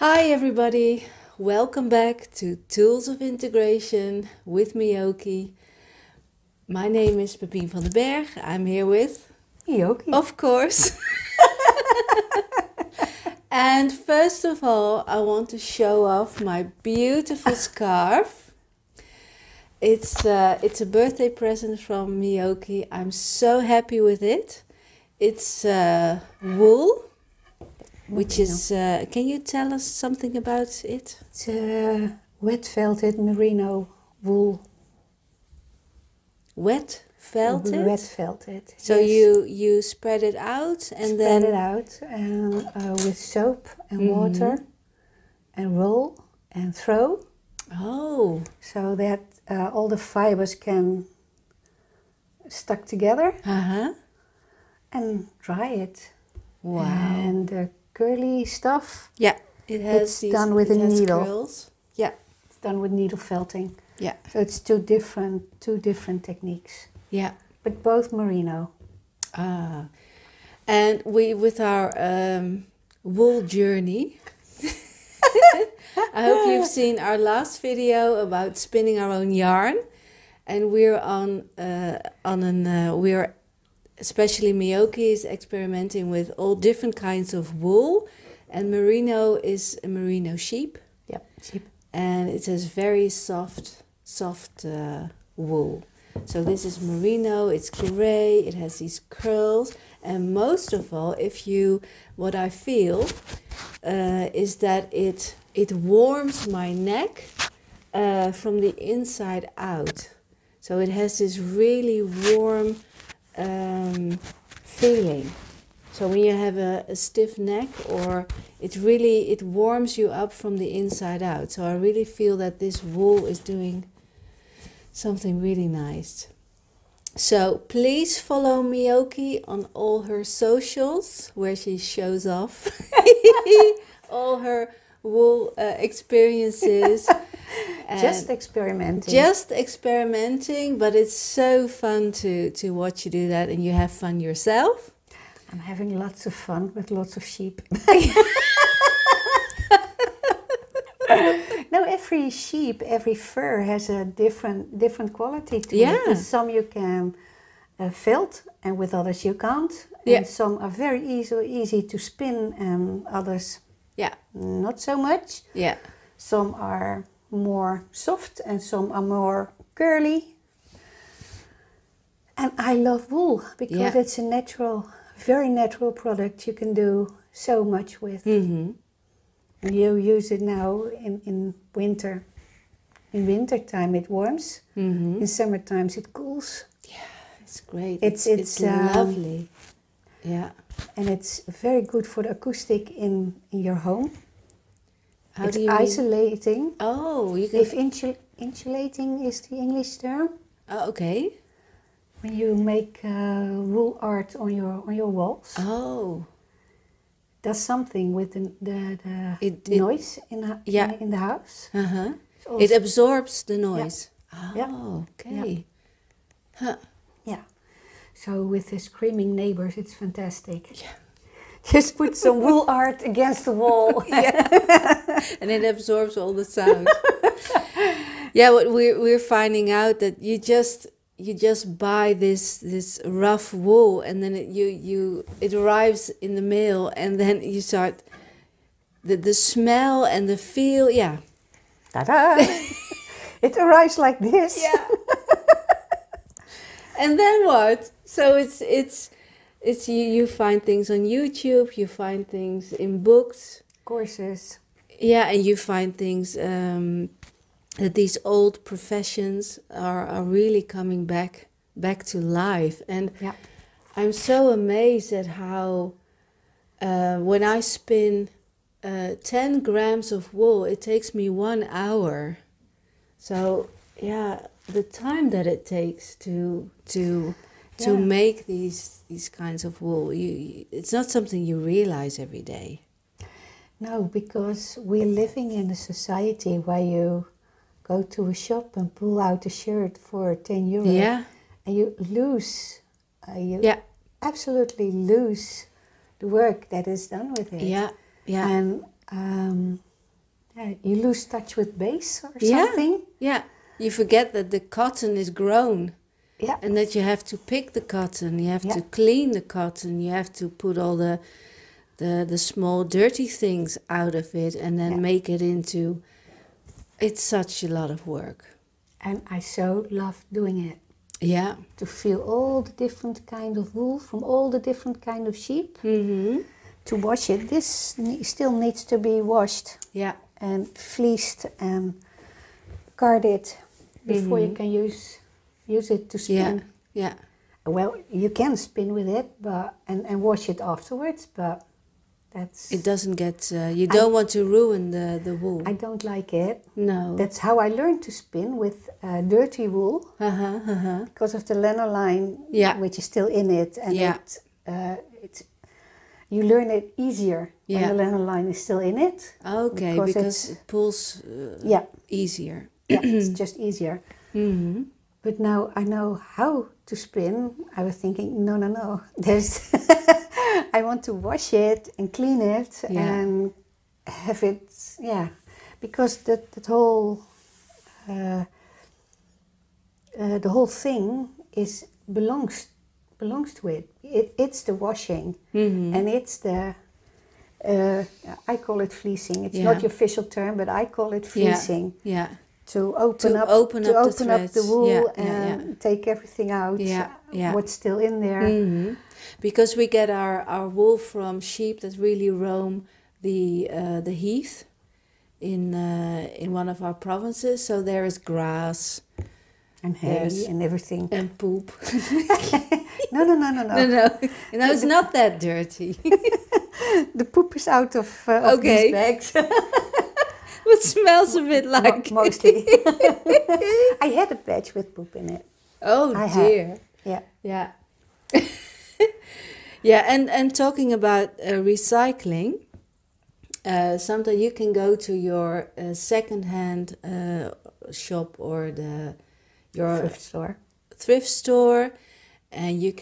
Hi everybody, welcome back to Tools of Integration with Myoki. My name is Pepine van den Berg. I'm here with Myoki. Of course. And first of all, I want to show off my beautiful scarf. It's a birthday present from Myoki. I'm so happy with it. It's wool. Which is, can you tell us something about it? It's wet felted merino wool. Wet felted? Wet felted. So yes. you spread it out and spread it out and with soap and water and roll and throw. Oh. So that all the fibers can stuck together and dry it. Wow. And the curly stuff. Yeah, it has done with a needle. Curls. Yeah, it's done with needle felting. Yeah. So it's two different techniques. Yeah. But both merino. Ah, and we with our wool journey. I hope you've seen our last video about spinning our own yarn, and we're we're. Especially Myoki is experimenting with all different kinds of wool, and merino is a merino sheep. Yep, sheep. And it has very soft wool. So this is merino, it's grey, it has these curls, and most of all, what I feel is that it warms my neck from the inside out. So it has this really warm feeling. So when you have a stiff neck, or it warms you up from the inside out. So I really feel that this wool is doing something really nice. So please follow Myoki on all her socials, where she shows off all her wool experiences. Just experimenting. Just experimenting, but it's so fun to watch you do that, and you have fun yourself. I'm having lots of fun with lots of sheep. No, every sheep, every fur has a different quality to it. And some you can felt, and with others you can't. And some are very easy to spin, and others not so much. Yeah. Some are more soft and some are more curly. And I love wool because it's a very natural product you can do so much with. You use it now in winter. In winter time it warms. In summer times it cools. Yeah, it's great. It's lovely. Yeah. And it's very good for the acoustic in your home. How it's do you isolating. Mean? Oh, you can. If insulating is the English term. Oh, okay. When you make wool art on your walls. Oh. Does something with the noise in the house. It absorbs the noise. Yeah. Oh, okay. Huh. Yeah. So with the screaming neighbors, it's fantastic. Yeah. Just put some wool art against the wall. And it absorbs all the sound. Yeah, what we're finding out that you just buy this rough wool, and then it arrives in the mail, and then you start the smell and the feel. Yeah. Ta-da! It arrives like this. Yeah. And then what? So it's you find things on YouTube, you find things in books, courses. Yeah, and you find things that these old professions are really coming back to life. And I'm so amazed at how when I spin 10 grams of wool, it takes me 1 hour. So yeah, the time that it takes to make these kinds of wool, it's not something you realize every day. No, because we're living in a society where you go to a shop and pull out a shirt for 10 euro. Yeah. And you lose, absolutely lose the work that is done with it. Yeah, yeah. And You lose touch with base or something. Yeah, you forget that the cotton is grown. Yeah. And that you have to pick the cotton, you have to clean the cotton, you have to put all the small dirty things out of it and then make it into... It's such a lot of work. And I so love doing it. Yeah. To feel all the different kind of wool from all the different kind of sheep. Mm-hmm. To wash it. This still needs to be washed. Yeah. And fleeced and carded before you can use it to spin. Yeah. Well, you can spin with it, but and wash it afterwards, but that's... It doesn't get... you don't want to ruin the wool. I don't like it. No. That's how I learned to spin, with dirty wool. Because of the lanolin, which is still in it. And you learn it easier when the lanolin is still in it. Okay, because it pulls easier. Yeah, it's just easier. Mm-hmm. But now I know how to spin. I was thinking, no. There's I want to wash it and clean it and have it, because the whole thing belongs to it. It's the washing, and it's the I call it fleecing. It's not the official term, but I call it fleecing. Yeah. To open up the wool and take everything out, what's still in there. Mm-hmm. Because we get our wool from sheep that really roam the heath in one of our provinces. So there is grass and hay and everything and poop. No. No, it's not that dirty. The poop is out of these bags. What smells a bit like? Mostly. I had a batch with poop in it. Oh dear. Yeah. Yeah, and talking about recycling, sometimes you can go to your second-hand shop or your thrift store, and you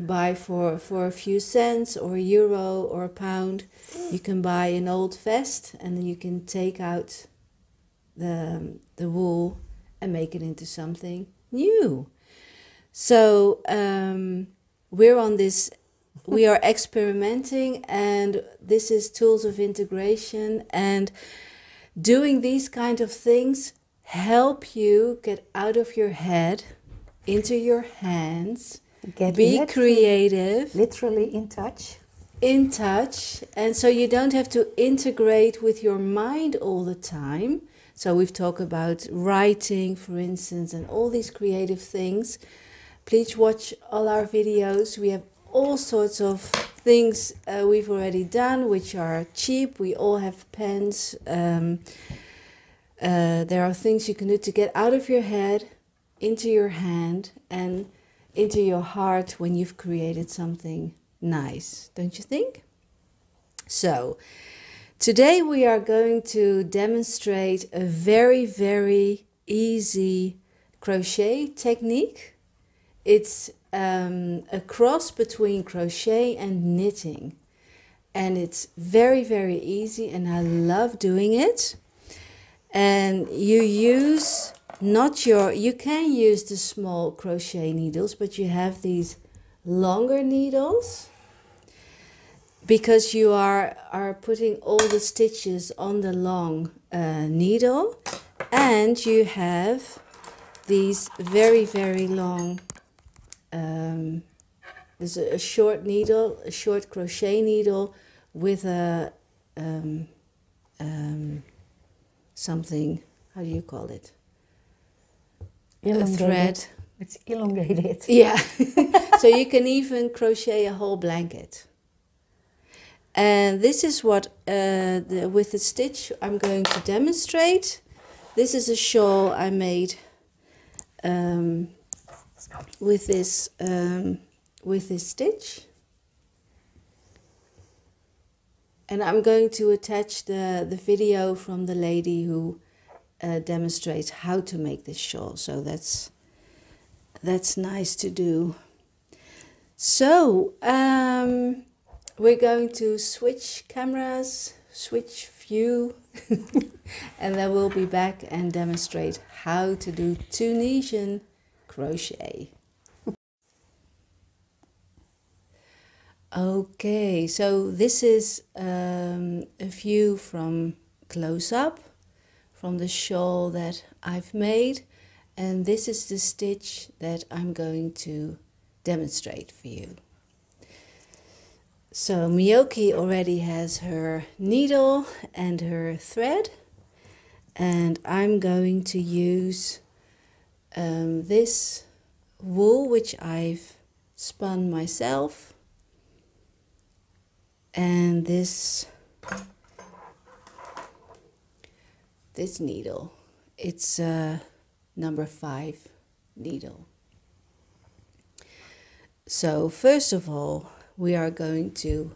buy for a few cents or euro or a pound. You can buy an old vest, and then you can take out the wool and make it into something new. So we are experimenting, and this is tools of integration, and doing these kind of things help you get out of your head into your hands, be creative, literally in touch, and so you don't have to integrate with your mind all the time. So we've talked about writing, for instance, and all these creative things. Please watch all our videos. We have all sorts of things we've already done, which are cheap. We all have pens. There are things you can do to get out of your head, into your hand, and into your heart when you've created something nice, don't you think? So today we are going to demonstrate a very, very easy crochet technique. It's a cross between crochet and knitting, and it's very, very easy, and I love doing it. And you can use the small crochet needles, but you have these longer needles because you are putting all the stitches on the long needle, and you have these very, very long there's a short needle, a short crochet needle with a something, how do you call it? Elongated. A thread. It's elongated. Yeah. So you can even crochet a whole blanket. And this is what, with the stitch I'm going to demonstrate. This is a shawl I made with this stitch. And I'm going to attach the video from the lady who demonstrates how to make this shawl. So that's nice to do. So we're going to switch cameras, switch view and then we'll be back and demonstrate how to do Tunisian crochet. Okay, so this is a view from close up from the shawl that I've made, and this is the stitch that I'm going to demonstrate for you. So Myoki already has her needle and her thread, and I'm going to use this wool which I've spun myself, and this needle. It's number 5 needle. So first of all, we are going to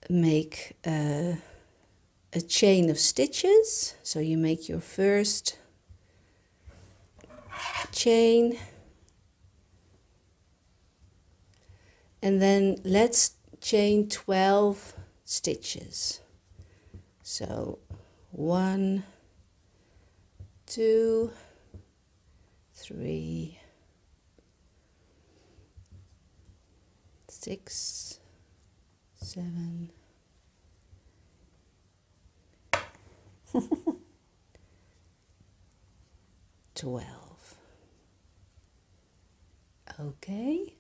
make a chain of stitches. So you make your first chain, and then let's chain 12 stitches. So 1, 2, 3, 6, 7, 12. Okay,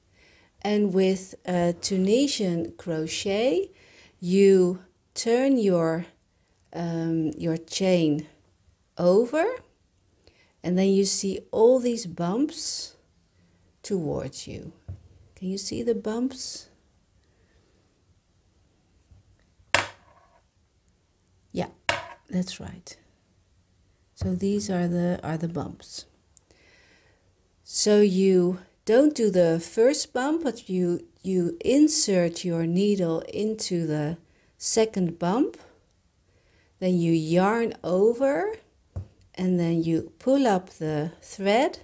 and with Tunisian crochet, you turn your chain over, and then you see all these bumps towards you. Can you see the bumps? Yeah, that's right. So these are the bumps. So you don't do the first bump, but you insert your needle into the second bump, then you yarn over, and then you pull up the thread,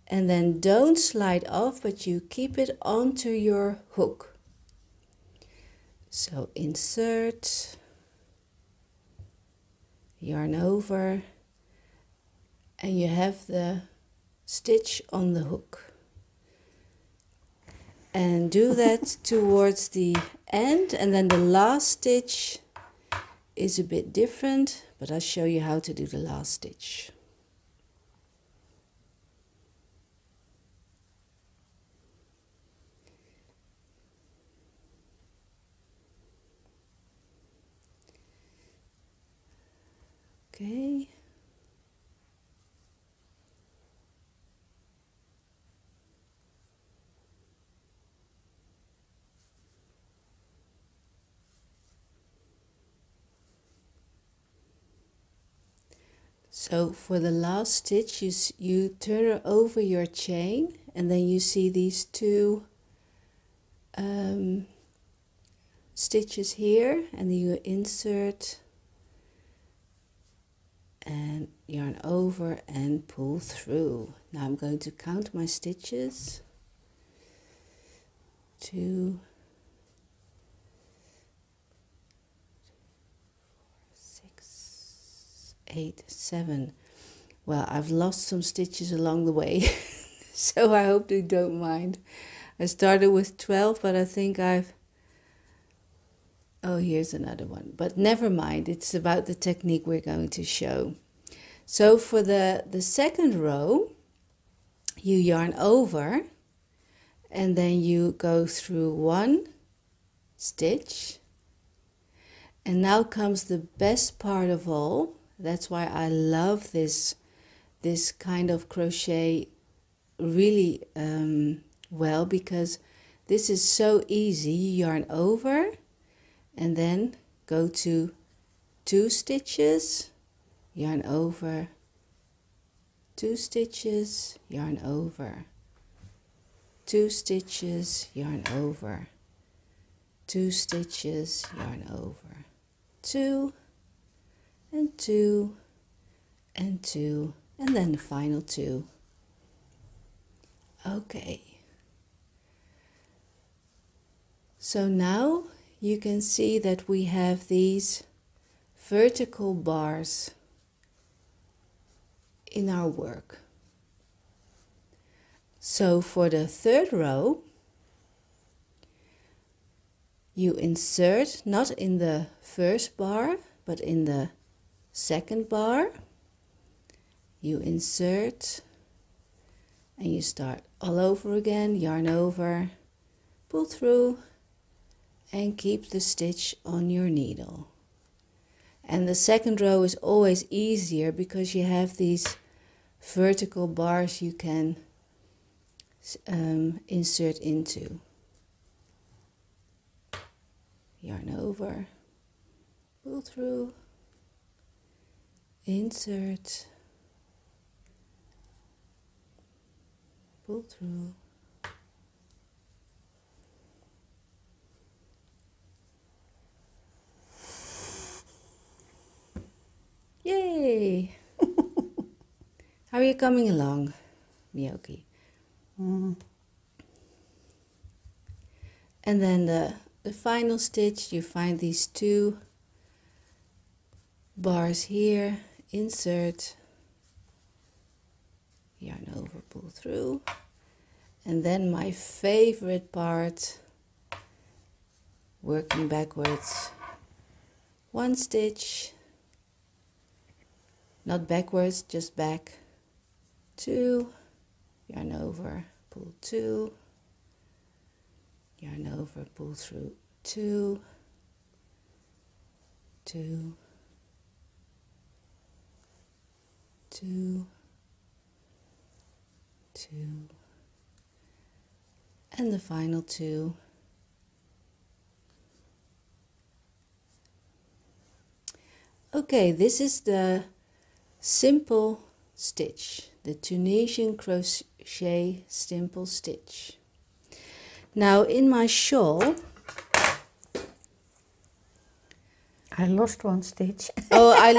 and then don't slide off, but you keep it onto your hook. So insert, yarn over, and you have the stitch on the hook. And do that towards the end, and then the last stitch is a bit different, but I'll show you how to do the last stitch. Okay. So for the last stitch, you turn over your chain, and then you see these 2 stitches here, and then you insert and yarn over and pull through. Now I'm going to count my stitches. 2, 6, 8, 7. Well, I've lost some stitches along the way, so I hope you don't mind. I started with 12, but I think oh, here's another one. But never mind, it's about the technique we're going to show. So for the second row, you yarn over, and then you go through 1 stitch. And now comes the best part of all. That's why I love this kind of crochet really well, because this is so easy. You yarn over, and then go to 2 stitches, yarn over, 2 stitches, yarn over, 2 stitches, yarn over, 2 stitches, yarn over, 2 and 2 and 2, and then the final 2. Okay. So now you can see that we have these vertical bars in our work. So for the third row, you insert not in the first bar, but in the second bar. You insert and you start all over again, yarn over, pull through, and keep the stitch on your needle. And the second row is always easier because you have these vertical bars you can insert into. Yarn over, pull through, insert, pull through. Yay! How are you coming along, Myoki? And then the final stitch, you find these two bars here, insert, yarn over, pull through, and then my favorite part, working backwards, one stitch, not backwards, just back, two, yarn over, pull two, yarn over, pull through, two, two, two, two, and the final two. Okay, this is the simple stitch, the Tunisian crochet simple stitch. Now in my shawl, I lost one stitch. Oh, I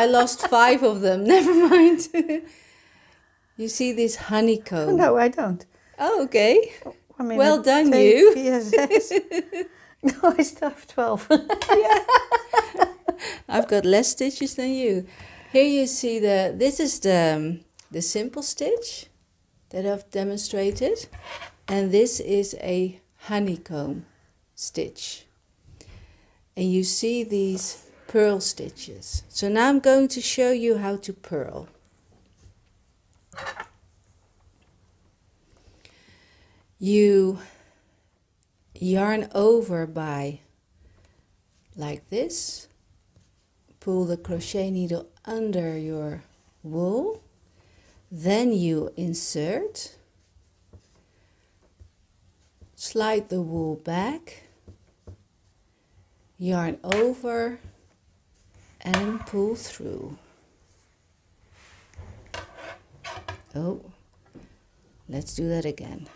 lost 5 of them. Never mind. You see this honeycomb? No, I don't. Oh, okay. I mean, well done, you. Yes. No, I still have 12. Yeah. I've got less stitches than you. Here you see this is the simple stitch that I've demonstrated, and this is a honeycomb stitch. And you see these purl stitches. So now I'm going to show you how to purl. You yarn over by like this, pull the crochet needle under your wool, then you insert, slide the wool back, yarn over and pull through. Oh, let's do that again.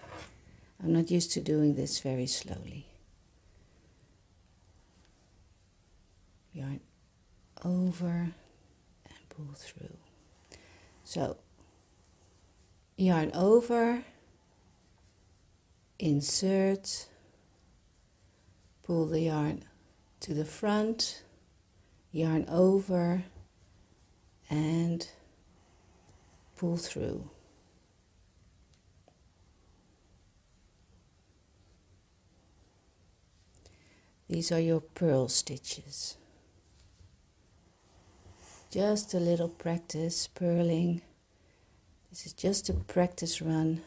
I'm not used to doing this very slowly. Yarn over and pull through. So, yarn over, insert, pull the yarn to the front, yarn over and pull through. These are your purl stitches. Just a little practice purling. This is just a practice run.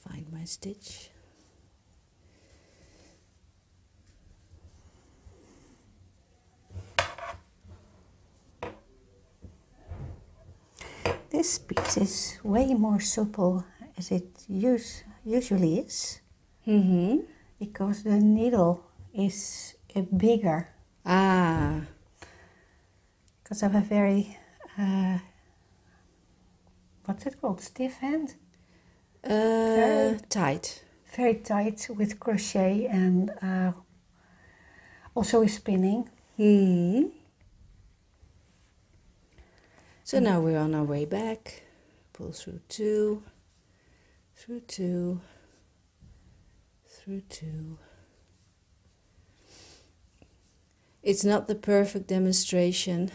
Find my stitch. This piece is way more supple as it usually is. Because the needle is bigger. Ah. Because I have a very, what's it called, stiff hand? Tight. Very tight with crochet and also with spinning. So now we're on our way back. Pull through 2, through 2, through 2. It's not the perfect demonstration,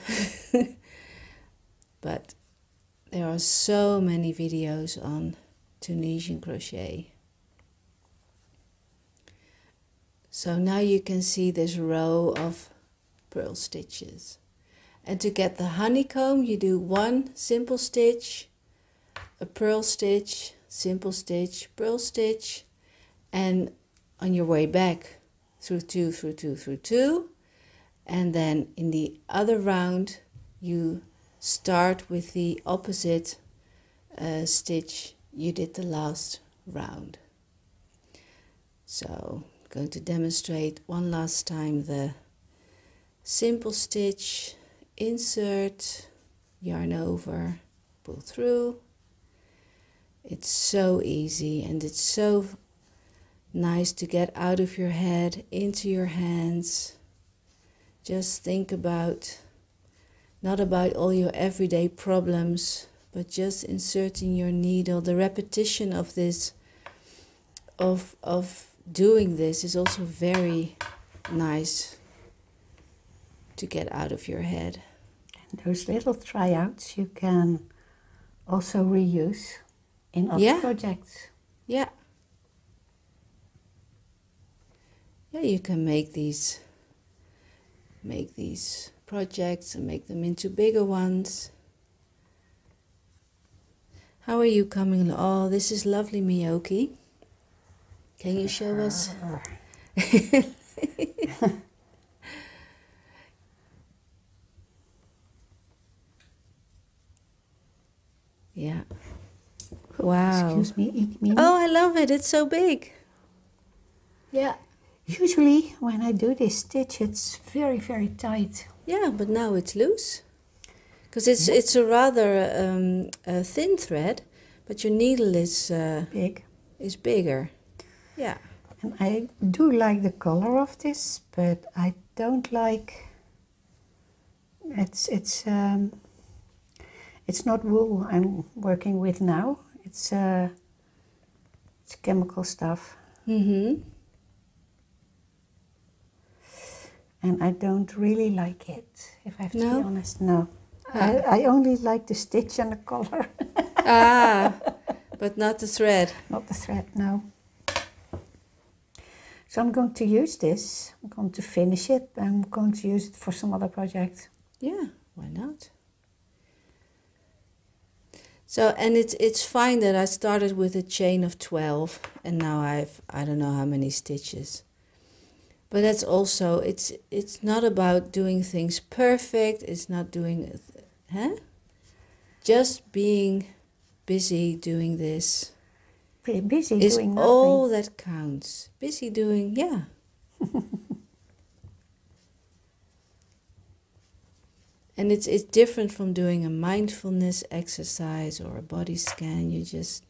but there are so many videos on Tunisian crochet. So now you can see this row of purl stitches. And to get the honeycomb, you do 1 simple stitch, a purl stitch, simple stitch, purl stitch, and on your way back through 2, through 2, through 2. And then in the other round, you start with the opposite stitch you did the last round. So I'm going to demonstrate one last time the simple stitch, insert, yarn over, pull through. It's so easy and it's so nice to get out of your head into your hands. Just think about, not about all your everyday problems, but just inserting your needle. The repetition of this, of doing this is also very nice to get out of your head. And those little tryouts you can also reuse in other projects. Yeah. Yeah, you can make these projects and make them into bigger ones. How are you coming? Oh, this is lovely, Myoki. Can you show us? Yeah. Wow. Excuse me. Oh, I love it. It's so big. Yeah. Usually when I do this stitch, it's very, very tight. Yeah, but now it's loose. Because it's a rather thin thread, but your needle is big. Is bigger. Yeah. And I do like the color of this, but I don't like. It's not wool I'm working with now. It's chemical stuff. Mm-hmm. And I don't really like it, if I have to be honest. No. Ah. I only like the stitch and the color. But not the thread. Not the thread, no. So I'm going to use this. I'm going to finish it. I'm going to use it for some other project. Yeah, why not? So, and it's fine that I started with a chain of 12 and now I don't know how many stitches. But that's also, it's not about doing things perfect. It's not doing, just being busy doing this. Pretty busy is doing nothing. All that counts. Busy doing, yeah. And it's different from doing a mindfulness exercise or a body scan. You just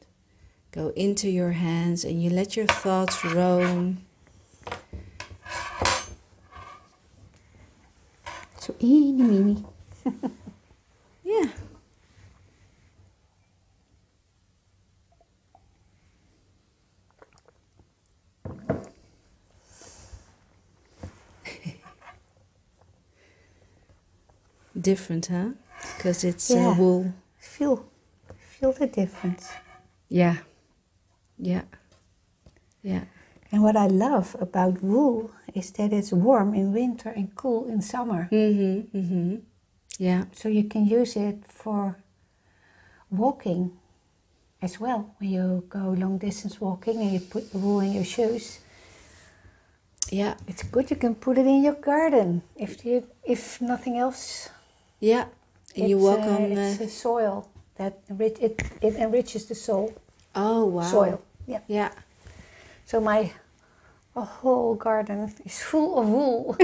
go into your hands and you let your thoughts roam. So eeny meeny. Yeah. Different, huh? Because it's wool. Feel the difference. Yeah. Yeah. Yeah. And what I love about wool is that it's warm in winter and cool in summer. Mm-hmm. Mm-hmm. Yeah. So you can use it for walking as well. When you go long distance walking and you put the wool in your shoes. Yeah. It's good. You can put it in your garden if nothing else. Yeah. And you walk on it's a soil that it enriches the soil. Oh wow. Soil. Yeah. Yeah. So my whole garden is full of wool.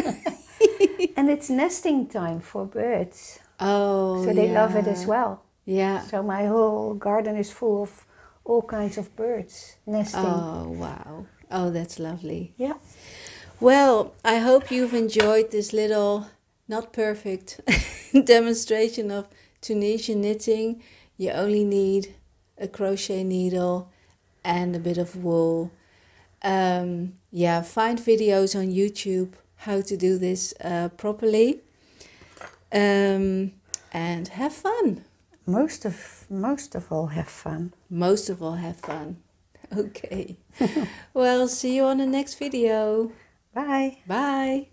And it's nesting time for birds. Oh, so they love it as well. Yeah. So my whole garden is full of all kinds of birds nesting. Oh, wow. Oh, that's lovely. Yeah. Well, I hope you've enjoyed this little, not perfect, demonstration of Tunisian knitting, you only need a crochet needle and a bit of wool. Yeah, find videos on YouTube how to do this properly, and have fun. Most of all, have fun. Most of all, have fun. Okay. Well, see you on the next video. Bye. Bye.